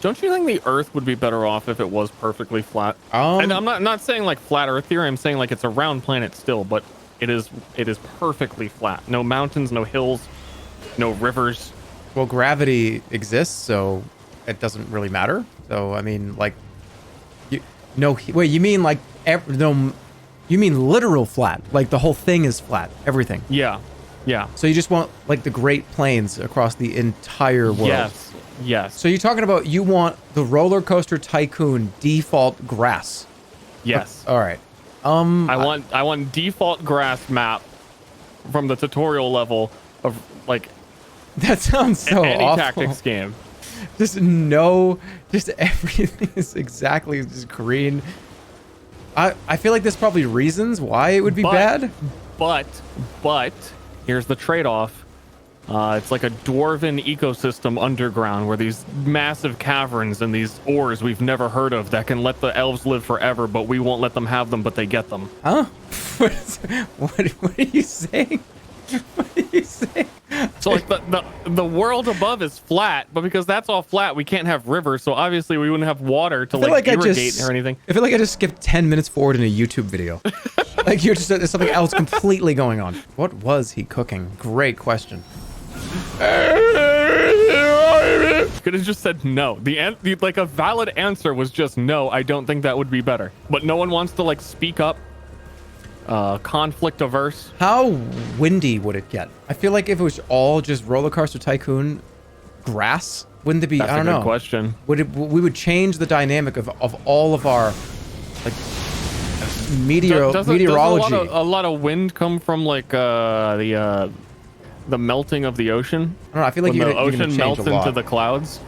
Don't you think the Earth would be better off if it was perfectly flat? And I'm not saying like flat Earth theory. I'm saying like it's a round planet still, but it is perfectly flat. No mountains, no hills, no rivers. Well, gravity exists, so it doesn't really matter. So I mean, like, wait, you mean like no? You mean literal flat? Like the whole thing is flat, everything. Yeah, yeah. So you just want like the Great Plains across the entire world. Yes. Yes. So you're talking about you want the roller coaster tycoon default grass. Yes. All right. I want default grass map from the tutorial level of like that sounds so any awful. tactics game. Just everything is exactly just green. I feel like there's probably reasons why it would be bad. But here's the trade-off. It's like a dwarven ecosystem underground where these massive caverns and these ores we've never heard of that can let the elves live forever, but we won't let them have them, but they get them. Huh? What are you saying? What are you saying? So like the world above is flat, but because that's all flat, we can't have rivers, so obviously we wouldn't have water to like irrigate or anything. I feel like I just skipped 10 minutes forward in a YouTube video. Like there's something else completely going on. What was he cooking? Great question. Could have just said no. Like a valid answer was just no. I don't think that would be better. But no one wants to like speak up. Conflict averse. How windy would it get? I feel like if it was all just roller coaster tycoon grass, wouldn't it be? That's I don't know. Good question. We would change the dynamic of all of our like meteorology. Does a lot of wind come from like the melting of the ocean? I don't know. I feel like when the you're ocean change melts a lot. into the clouds,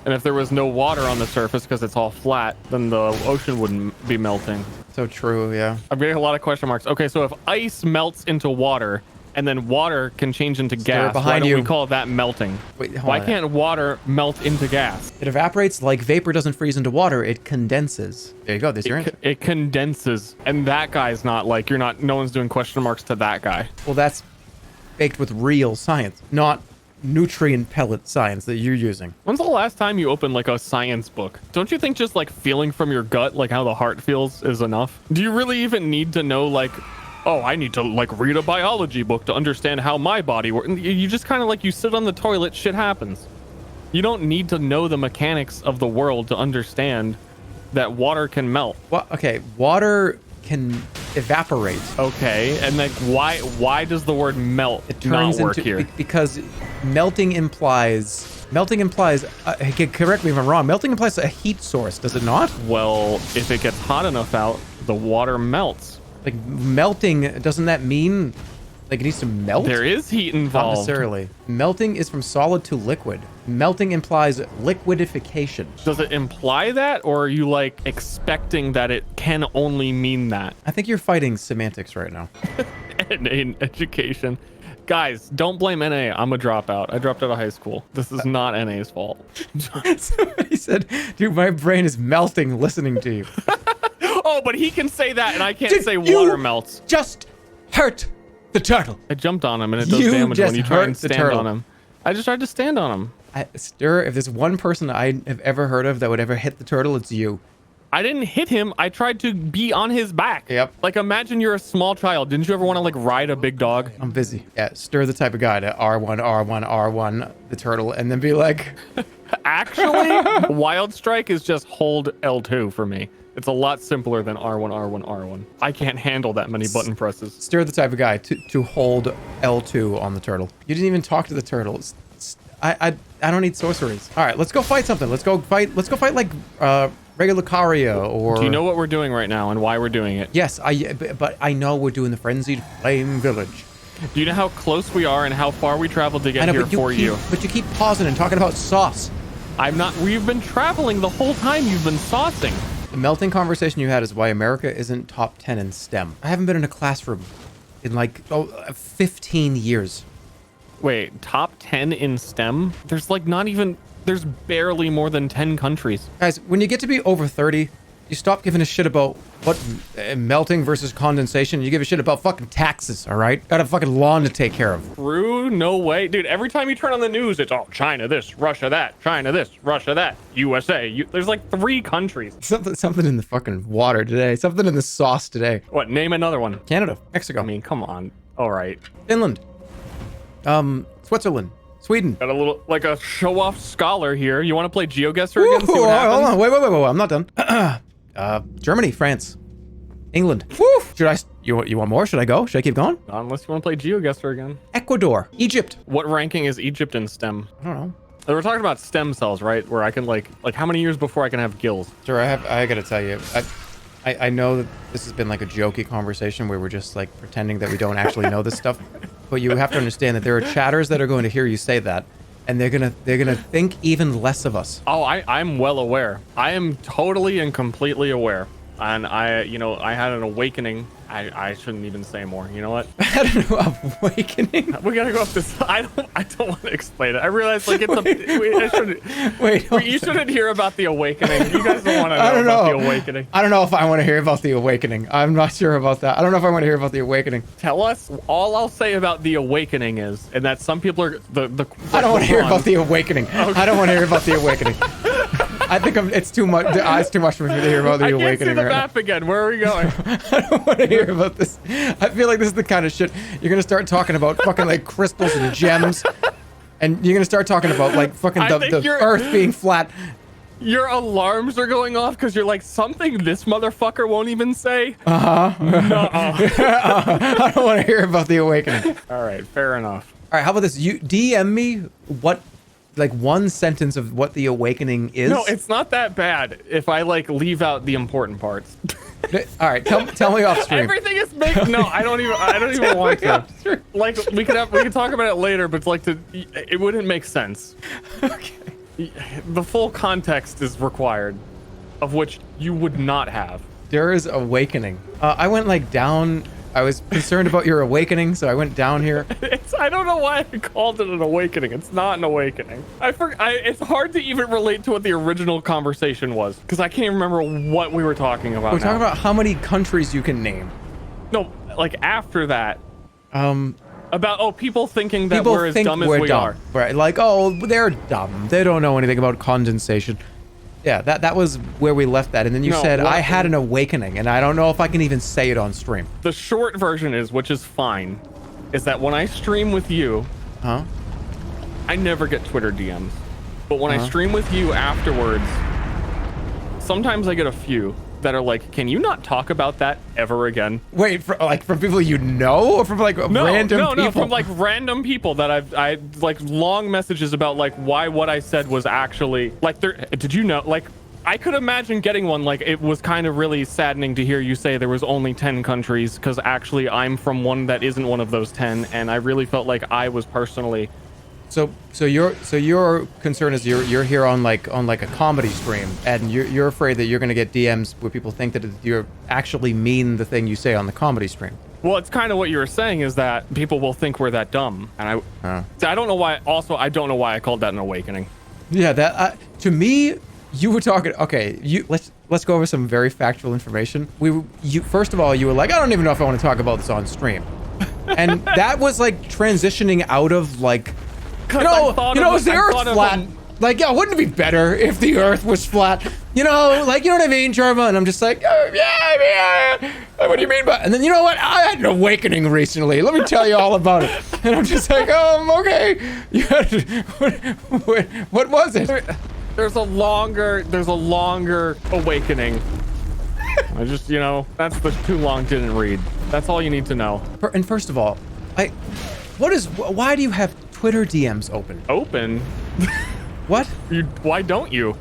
and if there was no water on the surface because it's all flat, then the ocean wouldn't be melting. So true, yeah. I'm getting a lot of question marks. Okay, so if ice melts into water and then water can change into gas, why don't we call that melting? Wait, why can't water melt into gas? It evaporates like vapor doesn't freeze into water. It condenses. There you go. There's your answer. It condenses, and that guy's not like no one's doing question marks to that guy. Well, that's baked with real science, not nutrient pellet science that you're using. When's the last time you opened like a science book? Don't you think just like feeling from your gut, like how the heart feels, is enough? Do you really even need to know like, oh, I need to like read a biology book to understand how my body works? You just kind of like, you sit on the toilet, shit happens. You don't need to know the mechanics of the world to understand that water can melt. Well, okay, water can evaporate. Okay, and like why does the word melt not work here? Because melting implies correct me if I'm wrong, melting implies a heat source, does it not? Well, if it gets hot enough out, the water melts. Like melting, doesn't that mean like it needs to melt? There is heat involved. Not necessarily. Melting is from solid to liquid. Melting implies liquidification. Does it imply that, or are you like expecting that it can only mean that? I think you're fighting semantics right now. NA education. Guys, don't blame NA. I'm a dropout. I dropped out of high school. This is not NA's fault. Somebody said, dude, my brain is melting listening to you. Oh, but he can say that, and I can't say water melts. Just hurt the turtle. I jumped on him, and it does damage when you try and stand on him. I just tried to stand on him. Stir, if there's one person I have ever heard of that would ever hit the turtle, it's you. I didn't hit him. I tried to be on his back. Yep. Like, imagine you're a small child. Didn't you ever want to, like, ride a big dog? I'm busy. Yeah, Stir the type of guy to R1, R1, R1, the turtle, and then be like... Actually, Wild Strike is just hold L2 for me. It's a lot simpler than R1, R1, R1. I can't handle that many button presses. Stir the type of guy to hold L2 on the turtle. You didn't even talk to the turtles. I don't need sorceries. All right, let's go fight something. Let's go fight like regular Lucaria or... Do you know what we're doing right now and why we're doing it? Yes, but I know we're doing the Frenzied Flame Village. Do you know how close we are and how far we traveled to get here for you? But you keep pausing and talking about sauce. I'm not... We've been traveling the whole time you've been saucing. The melting conversation you had is why America isn't top 10 in STEM. I haven't been in a classroom in like 15 years. Wait, top 10 in STEM? There's like not even... There's barely more than 10 countries. Guys, when you get to be over 30, You stop giving a shit about what melting versus condensation. You give a shit about fucking taxes, all right? Got a fucking lawn to take care of. True, no way. Dude, every time you turn on the news, it's, oh, China this, Russia that, China this, Russia that, USA. There's like 3 countries. Something in the fucking water today. Something in the sauce today. What, name another one? Canada, Mexico. I mean, come on. All right. Finland. Switzerland. Sweden. Got a little, like a show-off scholar here. You want to play GeoGuessr again? See Ooh, what happens? hold on. Wait. I'm not done. Germany, France, England. Woo! You want more? Should I go? Should I keep going? Unless you want to play GeoGuessr again. Ecuador, Egypt. What ranking is Egypt in STEM? I don't know. We're talking about stem cells, right? Where I can like how many years before I can have gills? Sure, I gotta tell you, I know that this has been like a jokey conversation where we're just like pretending that we don't actually know this stuff, but you have to understand that there are chatters that are going to hear you say that, and they're gonna think even less of us. Oh, I'm well aware. I am totally and completely aware. And I had an awakening. I shouldn't even say more. You know what? I had an awakening. We gotta go up this. I don't want to explain it. I realize like it's a. Wait. You shouldn't hear about the awakening. You guys don't want to know about the awakening. I don't know if I want to hear about the awakening. I'm not sure about that. I don't know if I want to hear about the awakening. Tell us. All I'll say about the awakening is, and that some people are the. I don't want to hear about the awakening. Okay. I don't want to hear about the awakening. I think it's too much. It's too much for me to hear about the awakening. I can't see the map again. Where are we going? I don't want to hear about this. I feel like this is the kind of shit you're gonna start talking about, fucking like crystals and gems, and you're gonna start talking about like fucking the Earth being flat. Your alarms are going off because you're like something this motherfucker won't even say. I don't want to hear about the awakening. All right, fair enough. All right, how about this? You DM me what. Like one sentence of what the awakening is. No, it's not that bad if I like leave out the important parts. All right, tell me off stream. Everything is made. No, I don't even want to. Like we could talk about it later, but like it wouldn't make sense. Okay. The full context is required, of which you would not have. There is awakening. I went like down. I was concerned about your awakening, so I went down here. I don't know why I called it an awakening. It's not an awakening. It's hard to even relate to what the original conversation was, because I can't remember what we were talking about. We're talking about how many countries you can name. No, like after that. About people thinking that people we're as dumb as we are. Right, like, oh, they're dumb. They don't know anything about condensation. Yeah, that was where we left that. And then you said, I had an awakening, and I don't know if I can even say it on stream. The short version is, which is fine, is that when I stream with you, I never get Twitter DMs. But when I stream with you afterwards, sometimes I get a few that are like, can you not talk about that ever again? Wait, from people you know, or from like random people? No, from like random people that I like long messages about like why what I said was actually like did you know, like I could imagine getting one like it was kind of really saddening to hear you say there was only 10 countries because actually I'm from one that isn't one of those 10, and I really felt like I was personally. So your concern is you're here on like a comedy stream, and you're afraid that you're gonna get DMs where people think that you actually mean the thing you say on the comedy stream. Well, it's kind of what you were saying is that people will think we're that dumb, and I don't know why. Also, I don't know why I called that an awakening. Yeah, that to me, you were talking. Okay, let's go over some very factual information. First of all, you were like, I don't even know if I want to talk about this on stream, and that was like transitioning is the Earth flat? Like, yeah, wouldn't it be better if the Earth was flat? You know, like, you know what I mean, Jerma? And I'm just like, oh, yeah, what do you mean by? And then, you know what? I had an awakening recently. Let me tell you all about it. And I'm just like, okay. What was it? There's a longer awakening. I just, that's the too long didn't read. That's all you need to know. And first of all, why do you have Twitter DMs open? Open? What? Why don't you?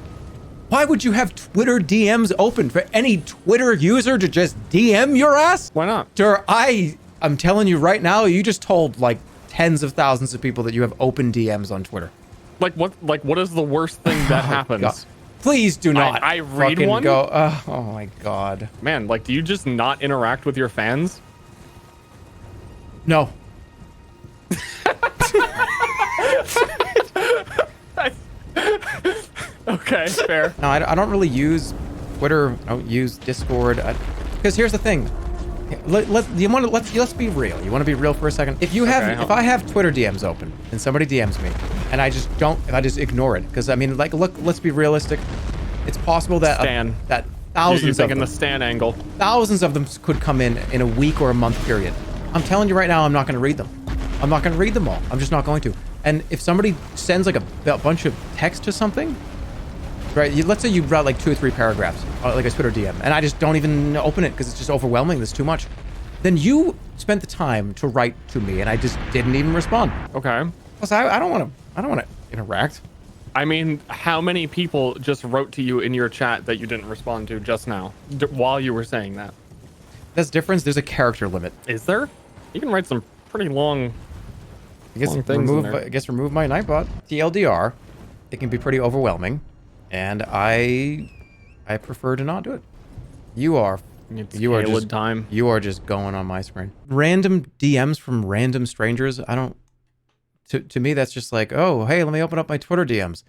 Why would you have Twitter DMs open for any Twitter user to just DM your ass? Why not? Sir, I'm telling you right now, you just told like tens of thousands of people that you have open DMs on Twitter. Like what is the worst thing that happens? God. Please do not. I read one. Oh my God. Man, like, do you just not interact with your fans? No. Okay, fair. No, I don't really use Twitter. I don't use Discord. Because here's the thing. Let's be real. You want to be real for a second? If you have, Okay, if I have Twitter DMs open and somebody DMs me, and I just ignore it, because I mean, like, look, let's be realistic. It's possible that Stan. that You're thousands of thinking them, the Stan angle. thousands of them could come in a week or a month period. I'm telling you right now, I'm not going to read them. I'm not going to read them all. I'm just not going to. And if somebody sends like a bunch of text to something, right? Let's say you write like 2 or 3 paragraphs, like a Twitter DM, and I just don't even open it because it's just overwhelming. There's too much. Then you spent the time to write to me, and I just didn't even respond. Okay. Plus, I don't want to interact. I mean, how many people just wrote to you in your chat that you didn't respond to just now while you were saying that? That's difference. There's a character limit. Is there? You can write some pretty long. I guess remove my Nightbot. TLDR, it can be pretty overwhelming, and I prefer to not do it. You are just going on my screen. Random DMs from random strangers. I don't. To me, that's just like, oh, hey, let me open up my Twitter DMs.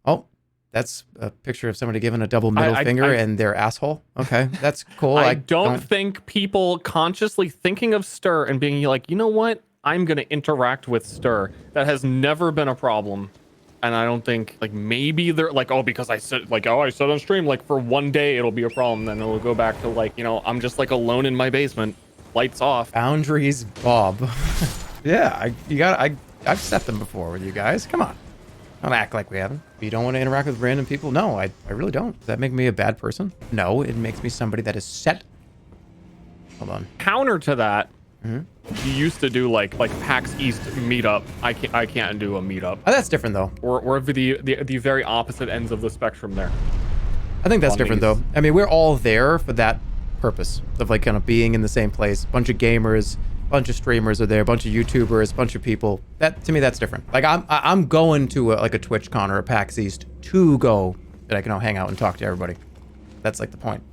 Oh, that's a picture of somebody giving a double middle finger and their asshole. Okay, that's cool. I don't think people consciously thinking of Stir and being like, you know what? I'm going to interact with Stir. That has never been a problem. And I don't think, like, maybe they're like, oh, because I said on stream, like, for one day it'll be a problem. Then it'll go back to, like, you know, I'm just, like, alone in my basement. Lights off. Boundaries, Bob. Yeah, I've set them before with you guys. Come on. Don't act like we haven't. You don't want to interact with random people? No, I really don't. Does that make me a bad person? No, it makes me somebody that is set. Hold on. Counter to that, you used to do like PAX East meetup. I can't do a meetup. Oh, that's different though. Or the very opposite ends of the spectrum there. I think that's different though. I mean, we're all there for that purpose of like kind of being in the same place. Bunch of gamers, bunch of streamers are there, a bunch of YouTubers, bunch of people. That to me, that's different. Like I'm going to like a TwitchCon or a PAX East to go that I can all hang out and talk to everybody. That's like the point.